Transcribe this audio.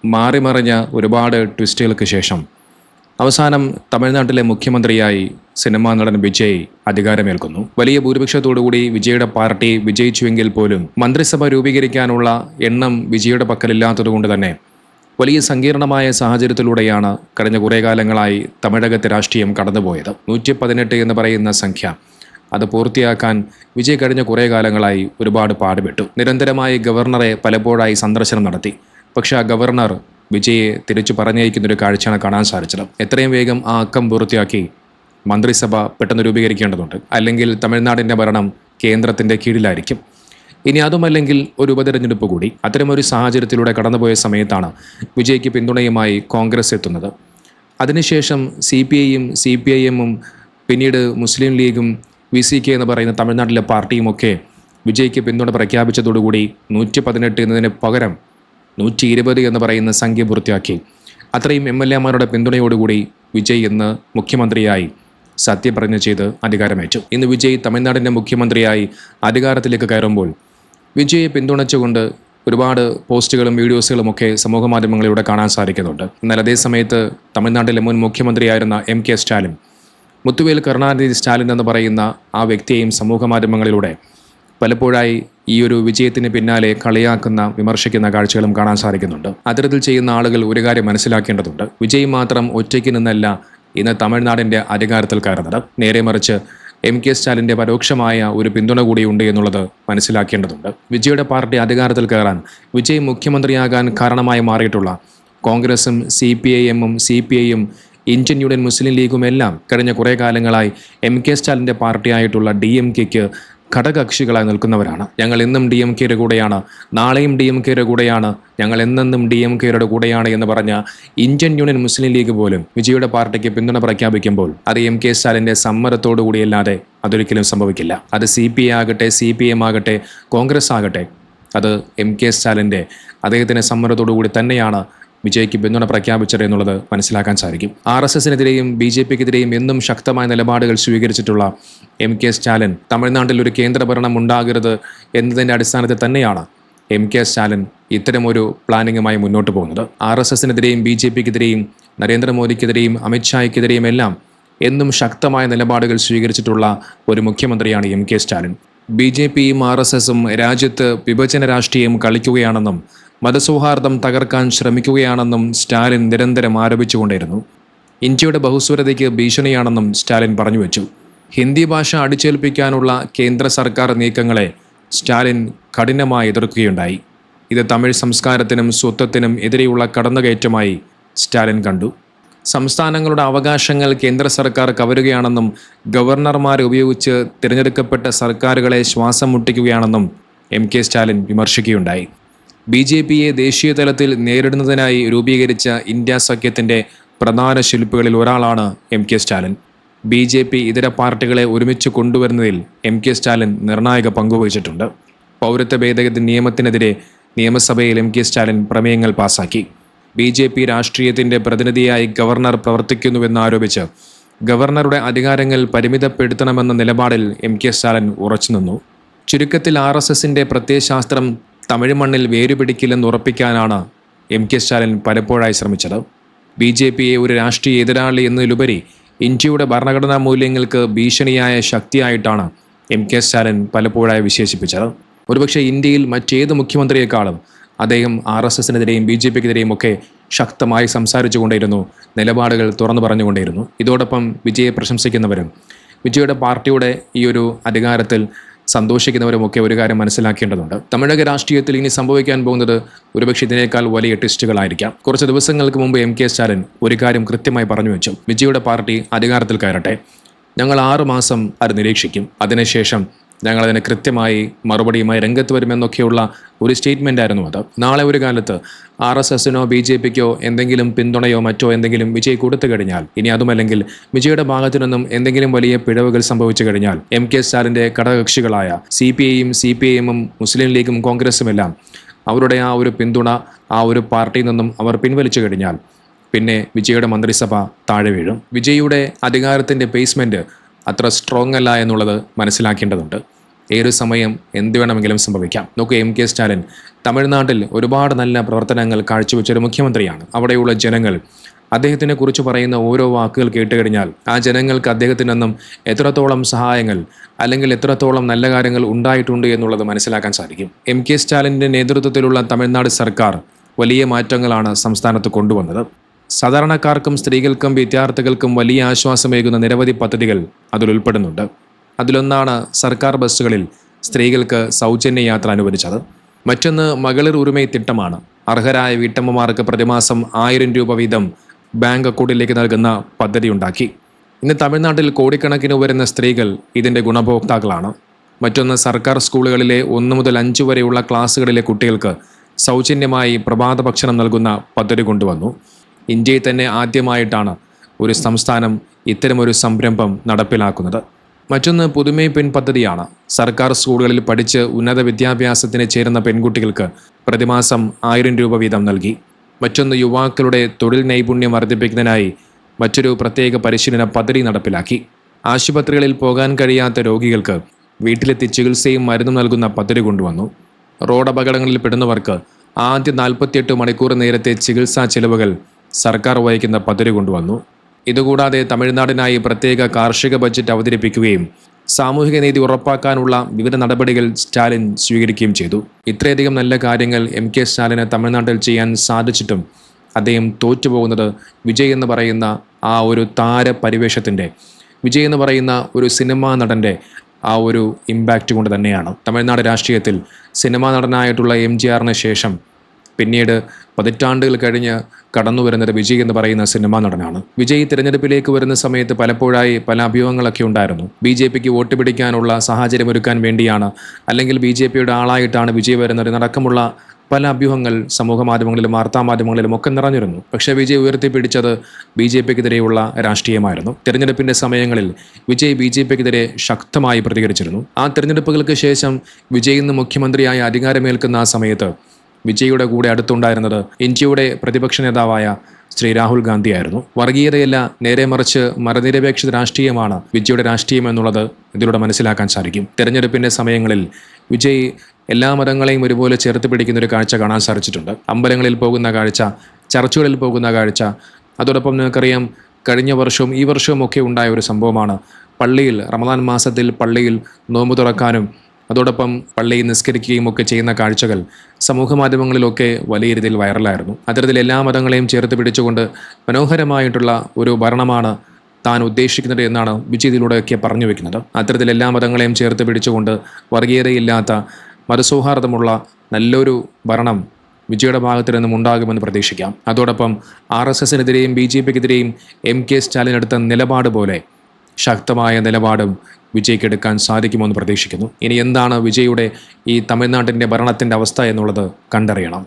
മാറിമറിഞ്ഞ ഒരുപാട് ട്വിസ്റ്റുകൾക്ക് ശേഷം അവസാനം തമിഴ്നാട്ടിലെ മുഖ്യമന്ത്രിയായി സിനിമാ നടൻ വിജയ് അധികാരമേൽക്കുന്നു. വലിയ ഭൂരിപക്ഷത്തോടുകൂടി വിജയുടെ പാർട്ടി വിജയിച്ചുവെങ്കിൽ പോലും മന്ത്രിസഭ രൂപീകരിക്കാനുള്ള എണ്ണം വിജയുടെ പക്കലില്ലാത്തതുകൊണ്ട് തന്നെ വലിയ സങ്കീർണമായ സാഹചര്യത്തിലൂടെയാണ് കഴിഞ്ഞ കുറേ കാലങ്ങളായി തമിഴകത്തെ രാഷ്ട്രീയം കടന്നുപോയത്. 118 എന്ന് പറയുന്ന സംഖ്യ അത് പൂർത്തിയാക്കാൻ വിജയ് കഴിഞ്ഞ കുറേ കാലങ്ങളായി ഒരുപാട് പാടുപെട്ടു. നിരന്തരമായി ഗവർണറെ പലപ്പോഴായി സന്ദർശനം നടത്തി. പക്ഷെ ആ ഗവർണർ വിജയെ തിരിച്ചു പറഞ്ഞയക്കുന്നൊരു കാഴ്ചയാണ് കാണാൻ സാധിച്ചത്. എത്രയും വേഗം ആ അക്കം പൂർത്തിയാക്കി മന്ത്രിസഭ പെട്ടെന്ന് രൂപീകരിക്കേണ്ടതുണ്ട്. അല്ലെങ്കിൽ തമിഴ്നാടിൻ്റെ ഭരണം കേന്ദ്രത്തിൻ്റെ കീഴിലായിരിക്കും. ഇനി അതുമല്ലെങ്കിൽ ഒരു ഉപതെരഞ്ഞെടുപ്പ് കൂടി. അത്തരമൊരു സാഹചര്യത്തിലൂടെ കടന്നുപോയ സമയത്താണ് വിജയ്ക്ക് പിന്തുണയുമായി കോൺഗ്രസ് എത്തുന്നത്. അതിനുശേഷം CPIയും CPIഎമ്മും പിന്നീട് മുസ്ലിം ലീഗും VCK എന്ന് പറയുന്ന തമിഴ്നാട്ടിലെ പാർട്ടിയുമൊക്കെ വിജയ്ക്ക് പിന്തുണ പ്രഖ്യാപിച്ചതോടുകൂടി 118 എന്നതിന് പകരം 120 എന്ന് പറയുന്ന സംഖ്യ പൂർത്തിയാക്കി. അത്രയും MLA-മാരുടെ പിന്തുണയോടുകൂടി വിജയ് ഇന്ന് മുഖ്യമന്ത്രിയായി സത്യപ്രതിജ്ഞ ചെയ്ത് അധികാരമേറ്റു. ഇന്ന് വിജയ് തമിഴ്നാടിൻ്റെ മുഖ്യമന്ത്രിയായി അധികാരത്തിലേക്ക് കയറുമ്പോൾ വിജയെ പിന്തുണച്ചുകൊണ്ട് ഒരുപാട് പോസ്റ്റുകളും വീഡിയോസുകളും ഒക്കെ സമൂഹ മാധ്യമങ്ങളിലൂടെ കാണാൻ സാധിക്കുന്നുണ്ട്. എന്നാൽ അതേ സമയത്ത് തമിഴ്നാട്ടിലെ മുൻ മുഖ്യമന്ത്രിയായിരുന്ന MK സ്റ്റാലിൻ, മുത്തുവേൽ കരുണാനിധി സ്റ്റാലിൻ എന്ന് പറയുന്ന ആ വ്യക്തിയെയും സമൂഹ മാധ്യമങ്ങളിലൂടെ പലപ്പോഴായി ഈ ഒരു വിജയത്തിന് പിന്നാലെ കളിയാക്കുന്ന വിമർശിക്കുന്ന കാഴ്ചകളും കാണാൻ സാധിക്കുന്നുണ്ട്. അത്തരത്തിൽ ചെയ്യുന്ന ആളുകൾ ഒരു കാര്യം മനസ്സിലാക്കേണ്ടതുണ്ട്. വിജയ് മാത്രം ഒറ്റയ്ക്ക് നിന്നല്ല ഇന്ന് തമിഴ്നാടിൻ്റെ അധികാരത്തിൽ കയറുന്നത്. നേരെ മറിച്ച് MK സ്റ്റാലിൻ്റെ പരോക്ഷമായ ഒരു പിന്തുണ കൂടിയുണ്ട് എന്നുള്ളത് മനസ്സിലാക്കേണ്ടതുണ്ട്. വിജയുടെ പാർട്ടി അധികാരത്തിൽ കയറാൻ, വിജയ് മുഖ്യമന്ത്രിയാകാൻ കാരണമായി മാറിയിട്ടുള്ള കോൺഗ്രസും CPIഎമ്മും CPIയും ഇന്ത്യൻ യൂണിയൻ മുസ്ലിം ലീഗും എല്ലാം കഴിഞ്ഞ കുറേ കാലങ്ങളായി MK സ്റ്റാലിൻ്റെ പാർട്ടിയായിട്ടുള്ള DMKയ്ക്ക് ഘടകകക്ഷികളായി നിൽക്കുന്നവരാണ്. ഞങ്ങൾ ഇന്നും DMKയുടെ കൂടെയാണ്, നാളെയും DMKയുടെ കൂടെയാണ്, ഞങ്ങൾ എന്നെന്നും DMKയുടെ കൂടെയാണ് എന്ന് പറഞ്ഞ ഇന്ത്യൻ യൂണിയൻ മുസ്ലിം ലീഗ് പോലും വിജയുടെ പാർട്ടിക്ക് പിന്തുണ പ്രഖ്യാപിക്കുമ്പോൾ അത് MK സ്റ്റാലിൻ്റെ സമ്മതത്തോടു കൂടിയല്ലാതെ അതൊരിക്കലും സംഭവിക്കില്ല. അത് CPI ആകട്ടെ, CPM ആകട്ടെ, കോൺഗ്രസ് ആകട്ടെ, അത് MK സ്റ്റാലിൻ്റെ അദ്ദേഹത്തിൻ്റെ സമ്മതത്തോടു കൂടി തന്നെയാണ് വിജയ്ക്ക് പിന്തുണ പ്രഖ്യാപിച്ചത് എന്നുള്ളത് മനസ്സിലാക്കാൻ സാധിക്കും. RSSനെതിരെയും BJPക്കെതിരെയും എന്നും ശക്തമായ നിലപാടുകൾ സ്വീകരിച്ചിട്ടുള്ള MK സ്റ്റാലിൻ തമിഴ്നാട്ടിൽ ഒരു കേന്ദ്രഭരണം ഉണ്ടാകരുത് എന്നതിൻ്റെ അടിസ്ഥാനത്തിൽ തന്നെയാണ് MK സ്റ്റാലിൻ ഇത്തരമൊരു പ്ലാനിങ്ങുമായി മുന്നോട്ട് പോകുന്നത്. RSSനെതിരെയും BJPക്കെതിരെയും നരേന്ദ്രമോദിക്കെതിരെയും അമിത്ഷായ്ക്കെതിരെയും എല്ലാം എന്നും ശക്തമായ നിലപാടുകൾ സ്വീകരിച്ചിട്ടുള്ള ഒരു മുഖ്യമന്ത്രിയാണ് MK സ്റ്റാലിൻ. BJPയും RSSും രാജ്യത്ത് വിഭജന രാഷ്ട്രീയം കളിക്കുകയാണെന്നും മതസൗഹാർദ്ദം തകർക്കാൻ ശ്രമിക്കുകയാണെന്നും സ്റ്റാലിൻ നിരന്തരം ആരോപിച്ചുകൊണ്ടിരുന്നു. ഇന്ത്യയുടെ ബഹുസ്വരതയ്ക്ക് ഭീഷണിയാണെന്നും സ്റ്റാലിൻ പറഞ്ഞു വെച്ചു. ഹിന്ദി ഭാഷ അടിച്ചേൽപ്പിക്കാനുള്ള കേന്ദ്ര സർക്കാർ നീക്കങ്ങളെ സ്റ്റാലിൻ കഠിനമായി എതിർക്കുകയുണ്ടായി. ഇത് തമിഴ് സംസ്കാരത്തിനും സ്വത്വത്തിനും എതിരെയുള്ള കടന്നുകയറ്റമായി സ്റ്റാലിൻ കണ്ടു. സംസ്ഥാനങ്ങളുടെ അവകാശങ്ങൾ കേന്ദ്ര സർക്കാർ കവരുകയാണെന്നും ഗവർണർമാരെ ഉപയോഗിച്ച് തിരഞ്ഞെടുക്കപ്പെട്ട സർക്കാരുകളെ ശ്വാസം മുട്ടിക്കുകയാണെന്നും MK സ്റ്റാലിൻ വിമർശിക്കുകയുണ്ടായി. BJPയെ ദേശീയ തലത്തിൽ നേരിടുന്നതിനായി രൂപീകരിച്ച ഇന്ത്യ സഖ്യത്തിൻ്റെ പ്രധാന ശില്പികളിൽ ഒരാളാണ് MK സ്റ്റാലിൻ. BJP ഇതര പാർട്ടികളെ ഒരുമിച്ച് കൊണ്ടുവരുന്നതിൽ MK സ്റ്റാലിൻ നിർണായക പങ്കുവഹിച്ചിട്ടുണ്ട്. പൗരത്വ ഭേദഗതി നിയമത്തിനെതിരെ നിയമസഭയിൽ MK സ്റ്റാലിൻ പ്രമേയങ്ങൾ പാസാക്കി. BJP രാഷ്ട്രീയത്തിൻ്റെ പ്രതിനിധിയായി ഗവർണർ പ്രവർത്തിക്കുന്നുവെന്നാരോപിച്ച് ഗവർണറുടെ അധികാരങ്ങൾ പരിമിതപ്പെടുത്തണമെന്ന നിലപാടിൽ MK സ്റ്റാലിൻ ഉറച്ചുനിന്നു. ചുരുക്കത്തിൽ RSSൻ്റെ പ്രത്യയശാസ്ത്രം തമിഴ് മണ്ണിൽ വേരുപിടിക്കില്ലെന്ന് ഉറപ്പിക്കാനാണ് MK സ്റ്റാലിൻ പലപ്പോഴായി ശ്രമിച്ചത്. BJPയെ ഒരു രാഷ്ട്രീയ എതിരാളി എന്നതിലുപരി ഇന്ത്യയുടെ ഭരണഘടനാ മൂല്യങ്ങൾക്ക് ഭീഷണിയായ ശക്തിയായിട്ടാണ് MK സ്റ്റാലിൻ പലപ്പോഴായി വിശേഷിപ്പിച്ചത്. ഒരുപക്ഷെ ഇന്ത്യയിൽ മറ്റേത് മുഖ്യമന്ത്രിയെക്കാളും അദ്ദേഹം RSSനെതിരെയും BJPക്കെതിരെയും ഒക്കെ ശക്തമായി സംസാരിച്ചു കൊണ്ടിരുന്നു, നിലപാടുകൾ തുറന്നു പറഞ്ഞുകൊണ്ടിരുന്നു. ഇതോടൊപ്പം വിജയെ പ്രശംസിക്കുന്നവരും വിജയുടെ പാർട്ടിയുടെ ഈ ഒരു അധികാരത്തിൽ സന്തോഷിക്കുന്നവരുമൊക്കെ ഒരു കാര്യം മനസ്സിലാക്കേണ്ടതുണ്ട്. തമിഴക രാഷ്ട്രീയത്തിൽ ഇനി സംഭവിക്കാൻ പോകുന്നത് ഒരുപക്ഷെ ഇതിനേക്കാൾ വലിയ ട്വിസ്റ്റുകളായിരിക്കാം. കുറച്ച് ദിവസങ്ങൾക്ക് മുമ്പ് MK സ്റ്റാലിൻ ഒരു കാര്യം കൃത്യമായി പറഞ്ഞു വെച്ചു. വിജയുടെ പാർട്ടി അധികാരത്തിൽ കയറട്ടെ, ഞങ്ങൾ 6 മാസം അത് നിരീക്ഷിക്കും, അതിനുശേഷം ഞങ്ങളതിന് കൃത്യമായി മറുപടിയുമായി രംഗത്ത് വരുമെന്നൊക്കെയുള്ള ഒരു സ്റ്റേറ്റ്മെൻ്റ് ആയിരുന്നു അത്. നാളെ ഒരു കാലത്ത് RSSനോ BJPക്കോ എന്തെങ്കിലും പിന്തുണയോ മറ്റോ എന്തെങ്കിലും വിജയ് കൊടുത്തു കഴിഞ്ഞാൽ, ഇനി അതുമല്ലെങ്കിൽ വിജയുടെ ഭാഗത്തു നിന്നും എന്തെങ്കിലും വലിയ പിഴവുകൾ സംഭവിച്ചു കഴിഞ്ഞാൽ MK സ്റ്റാലിൻ്റെ ഘടകകക്ഷികളായ CPIയും CPIഎമ്മും മുസ്ലിം ലീഗും കോൺഗ്രസുമെല്ലാം അവരുടെ ആ ഒരു പിന്തുണ ആ ഒരു പാർട്ടിയിൽ നിന്നും അവർ പിൻവലിച്ചു കഴിഞ്ഞാൽ പിന്നെ വിജയുടെ മന്ത്രിസഭ താഴെ വീഴും. വിജയുടെ അധികാരത്തിൻ്റെ ബേസ്മെൻറ്റ് അത്ര സ്ട്രോങ് അല്ല എന്നുള്ളത് മനസ്സിലാക്കേണ്ടതുണ്ട്. ഏതൊരു സമയം എന്ത് വേണമെങ്കിലും സംഭവിക്കാം. നോക്കൂ, MK സ്റ്റാലിൻ തമിഴ്നാട്ടിൽ ഒരുപാട് നല്ല പ്രവർത്തനങ്ങൾ കാഴ്ചവെച്ചൊരു മുഖ്യമന്ത്രിയാണ്. അവിടെയുള്ള ജനങ്ങൾ അദ്ദേഹത്തിനെ കുറിച്ച് പറയുന്ന ഓരോ വാക്കുകൾ കേട്ട് കഴിഞ്ഞാൽ ആ ജനങ്ങൾക്ക് അദ്ദേഹത്തിൽ നിന്നും എത്രത്തോളം സഹായങ്ങൾ അല്ലെങ്കിൽ എത്രത്തോളം നല്ല കാര്യങ്ങൾ ഉണ്ടായിട്ടുണ്ട് എന്നുള്ളത് മനസ്സിലാക്കാൻ സാധിക്കും. MK സ്റ്റാലിൻ്റെ നേതൃത്വത്തിലുള്ള തമിഴ്നാട് സർക്കാർ വലിയ മാറ്റങ്ങളാണ് സംസ്ഥാനത്ത് കൊണ്ടുവന്നത്. സാധാരണക്കാർക്കും സ്ത്രീകൾക്കും വിദ്യാർത്ഥികൾക്കും വലിയ ആശ്വാസമേകുന്ന നിരവധി പദ്ധതികൾ അതിൽ ഉൾപ്പെടുന്നുണ്ട്. അതിലൊന്നാണ് സർക്കാർ ബസ്സുകളിൽ സ്ത്രീകൾക്ക് സൗജന്യ യാത്ര അനുവദിച്ചത്. മറ്റൊന്ന് മകളിർ ഉരുമൈ തിട്ടമാണ്. അർഹരായ വീട്ടമ്മമാർക്ക് പ്രതിമാസം 1000 രൂപ വീതം ബാങ്ക് അക്കൗണ്ടിലേക്ക് നൽകുന്ന പദ്ധതി ഉണ്ടാക്കി. ഇന്ന് തമിഴ്നാട്ടിൽ കോടിക്കണക്കിന് വരുന്ന സ്ത്രീകൾ ഇതിൻ്റെ ഗുണഭോക്താക്കളാണ്. മറ്റൊന്ന്, സർക്കാർ സ്കൂളുകളിലെ 1 മുതൽ 5 വരെയുള്ള ക്ലാസ്സുകളിലെ കുട്ടികൾക്ക് സൗജന്യമായി പ്രഭാത ഭക്ഷണം നൽകുന്ന പദ്ധതി കൊണ്ടുവന്നു. ഇന്ത്യയിൽ തന്നെ ആദ്യമായിട്ടാണ് ഒരു സംസ്ഥാനം ഇത്തരമൊരു സംരംഭം നടപ്പിലാക്കുന്നത്. മറ്റൊന്ന് പുതുമൈ പെൺ പദ്ധതിയാണ്. സർക്കാർ സ്കൂളുകളിൽ പഠിച്ച് ഉന്നത വിദ്യാഭ്യാസത്തിന് ചേരുന്ന പെൺകുട്ടികൾക്ക് പ്രതിമാസം 1000 രൂപ വീതം നൽകി. മറ്റൊന്ന്, യുവാക്കളുടെ തൊഴിൽ നൈപുണ്യം വർദ്ധിപ്പിക്കുന്നതിനായി മറ്റൊരു പ്രത്യേക പരിശീലന പദ്ധതി നടപ്പിലാക്കി. ആശുപത്രികളിൽ പോകാൻ കഴിയാത്ത രോഗികൾക്ക് വീട്ടിലെത്തി ചികിത്സയും മരുന്നും നൽകുന്ന പദ്ധതി കൊണ്ടുവന്നു. റോഡ് അപകടങ്ങളിൽ പെടുന്നവർക്ക് ആദ്യ 48 മണിക്കൂർ നേരത്തെ ചികിത്സാ ചെലവുകൾ സർക്കാർ വഹിക്കുന്ന പദ്ധതി കൊണ്ടുവന്നു. ഇതുകൂടാതെ തമിഴ്നാടിനായി പ്രത്യേക കാർഷിക ബജറ്റ് അവതരിപ്പിക്കുകയും സാമൂഹിക നീതി ഉറപ്പാക്കാനുള്ള വിവിധ നടപടികൾ സ്റ്റാലിൻ സ്വീകരിക്കുകയും ചെയ്തു. ഇത്രയധികം നല്ല കാര്യങ്ങൾ MK സ്റ്റാലിന് തമിഴ്നാട്ടിൽ ചെയ്യാൻ സാധിച്ചിട്ടും അദ്ദേഹം തോറ്റുപോകുന്നത് വിജയ് എന്ന് പറയുന്ന ആ ഒരു താരപരിവേഷത്തിൻ്റെ, വിജയ് എന്ന് പറയുന്ന ഒരു സിനിമാ നടൻ്റെ ആ ഒരു ഇമ്പാക്റ്റ് കൊണ്ട് തന്നെയാണ്. തമിഴ്നാട് രാഷ്ട്രീയത്തിൽ സിനിമാ നടനായിട്ടുള്ള MGRന് ശേഷം പിന്നീട് പതിറ്റാണ്ടുകൾ കഴിഞ്ഞ് കടന്നു വരുന്നത് വിജയ് എന്ന് പറയുന്ന സിനിമാ നടനാണ്. വിജയ് തിരഞ്ഞെടുപ്പിലേക്ക് വരുന്ന സമയത്ത് പലപ്പോഴായി പല അഭ്യൂഹങ്ങളൊക്കെ ഉണ്ടായിരുന്നു. BJPക്ക് വോട്ട് പിടിക്കാനുള്ള സാഹചര്യം ഒരുക്കാൻ വേണ്ടിയാണ്, അല്ലെങ്കിൽ BJPയുടെ ആളായിട്ടാണ് വിജയ് വരുന്നത് എന്നടക്കമുള്ള പല അഭ്യൂഹങ്ങൾ സമൂഹ മാധ്യമങ്ങളിലും വാർത്താമാധ്യമങ്ങളിലും ഒക്കെ നിറഞ്ഞിരുന്നു. പക്ഷേ വിജയ് ഉയർത്തിപ്പിടിച്ചത് BJPക്കെതിരെയുള്ള രാഷ്ട്രീയമായിരുന്നു. തിരഞ്ഞെടുപ്പിൻ്റെ സമയങ്ങളിൽ വിജയ് BJPക്കെതിരെ ശക്തമായി പ്രതികരിച്ചിരുന്നു. ആ തിരഞ്ഞെടുപ്പുകൾക്ക് ശേഷം വിജയ് ഇന്ന് മുഖ്യമന്ത്രിയായി അധികാരമേൽക്കുന്ന ആ സമയത്ത് വിജയുടെ കൂടെ അടുത്തുണ്ടായിരുന്നത് ഇന്ത്യയുടെ പ്രതിപക്ഷ നേതാവായ ശ്രീ രാഹുൽ ഗാന്ധിയായിരുന്നു. വർഗീയതയല്ല, നേരെ മറിച്ച് മതനിരപേക്ഷ രാഷ്ട്രീയമാണ് വിജയുടെ രാഷ്ട്രീയം എന്നുള്ളത് ഇതിലൂടെ മനസ്സിലാക്കാൻ സാധിക്കും. തെരഞ്ഞെടുപ്പിൻ്റെ സമയങ്ങളിൽ വിജയ് എല്ലാ മതങ്ങളെയും ഒരുപോലെ ചേർത്ത് പിടിക്കുന്ന ഒരു കാഴ്ച കാണാൻ സാധിച്ചിട്ടുണ്ട്. അമ്പലങ്ങളിൽ പോകുന്ന കാഴ്ച, ചർച്ചുകളിൽ പോകുന്ന കാഴ്ച. അതോടൊപ്പം നിങ്ങൾക്കറിയാം, കഴിഞ്ഞ വർഷവും ഈ വർഷവും ഒക്കെ ഉണ്ടായ ഒരു സംഭവമാണ് പള്ളിയിൽ റമദാൻ മാസത്തിൽ പള്ളിയിൽ നോമ്പ് തുറക്കാനും അതോടൊപ്പം പള്ളിയിൽ നിസ്കരിക്കുകയും ഒക്കെ ചെയ്യുന്ന കാഴ്ചകൾ സമൂഹ മാധ്യമങ്ങളിലൊക്കെ വലിയ രീതിയിൽ വൈറലായിരുന്നു. അത്തരത്തിൽ എല്ലാ മതങ്ങളെയും ചേർത്ത് പിടിച്ചുകൊണ്ട് മനോഹരമായിട്ടുള്ള ഒരു ഭരണമാണ് താൻ ഉദ്ദേശിക്കുന്നത് എന്നാണ് വിജയ് ഇതിലൂടെയൊക്കെ പറഞ്ഞു വെക്കുന്നത്. അത്തരത്തിൽ എല്ലാ മതങ്ങളെയും ചേർത്ത് പിടിച്ചുകൊണ്ട് വർഗീയതയില്ലാത്ത മതസൗഹാർദ്ദമുള്ള നല്ലൊരു ഭരണം വിജയുടെ ഭാഗത്തു നിന്നും ഉണ്ടാകുമെന്ന് പ്രതീക്ഷിക്കാം. അതോടൊപ്പം RSSനെതിരെയും BJPക്കെതിരെയും MK സ്റ്റാലിൻ എടുത്ത നിലപാട് പോലെ ശക്തമായ നിലപാടും വിജയ്ക്ക് എടുക്കാൻ സാധിക്കുമെന്ന് പ്രതീക്ഷിക്കുന്നു. ഇനി എന്താണ് വിജയുടെ ഈ തമിഴ്നാട്ടിൻ്റെ ഭരണത്തിൻ്റെ അവസ്ഥ എന്നുള്ളത് കണ്ടറിയണം.